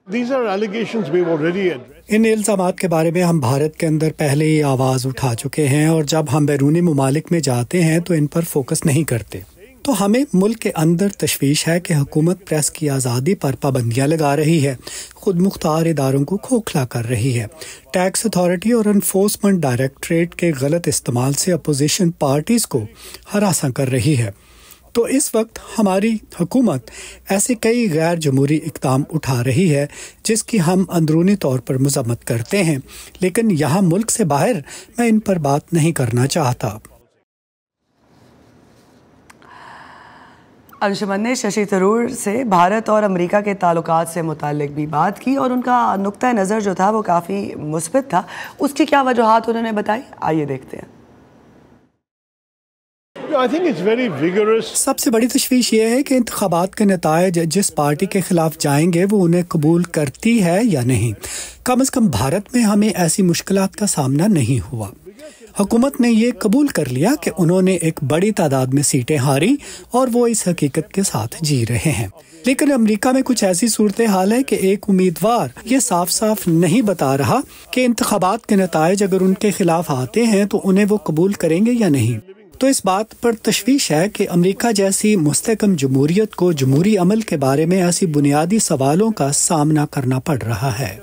These are allegations we've already addressed. ان الزامات کے بارے میں ہم بھارت کے اندر پہلے ہی آواز اٹھا چکے ہیں، اور جب ہم بیرونی ممالک میں جاتے ہیں تو ان پر فوکس نہیں کرتے۔ تو ہمیں ملک کے اندر تشویش ہے کہ حکومت پریس کی آزادی پر پابندیاں لگا رہی ہے، خود مختار اداروں کو کھوکھلا کر رہی ہے، ٹیکس اتھارٹی اور انفورسمنٹ ڈائریکٹریٹ کے غلط استعمال سے اپوزیشن پارٹیز کو ہراساں کر رہی ہے۔ تو اس وقت ہماری حکومت ایسے کئی غیر جمہوری اقدام اٹھا رہی ہے جس کی ہم اندرونی طور پر مذمت کرتے ہیں، لیکن یہاں ملک سے باہر میں ان پر بات نہیں کرنا چاہتا۔ انشمن نے ششی تھرور سے بھارت اور امریکہ کے تعلقات سے متعلق بھی بات کی، اور ان کا نقطہ نظر جو تھا وہ کافی مثبت تھا۔ اس کی کیا وجوہات انہوں نے بتائی، آئیے دیکھتے ہیں۔ I think it's very vigorous. سب سے بڑی تشویش یہ ہے کہ انتخابات کے نتائج جس پارٹی کے خلاف جائیں گے وہ انہیں قبول کرتی ہے یا نہیں۔ کم از کم بھارت میں ہمیں ایسی مشکلات کا سامنا نہیں ہوا۔ حکومت نے یہ قبول کر لیا کہ انہوں نے ایک بڑی تعداد میں سیٹیں ہاری، اور وہ اس حقیقت کے ساتھ جی رہے ہیں۔ لیکن امریکہ میں کچھ ایسی صورتحال ہے کہ ایک امیدوار یہ صاف صاف نہیں بتا رہا کہ انتخابات کے نتائج اگر ان کے خلاف آتے ہیں تو انہیں وہ قبول کریں گے یا نہیں۔ تو اس بات پر تشویش ہے کہ امریکہ جیسی مستحکم جمہوریت کو جمہوری عمل کے بارے میں ایسی بنیادی سوالوں کا سامنا کرنا پڑ رہا ہے۔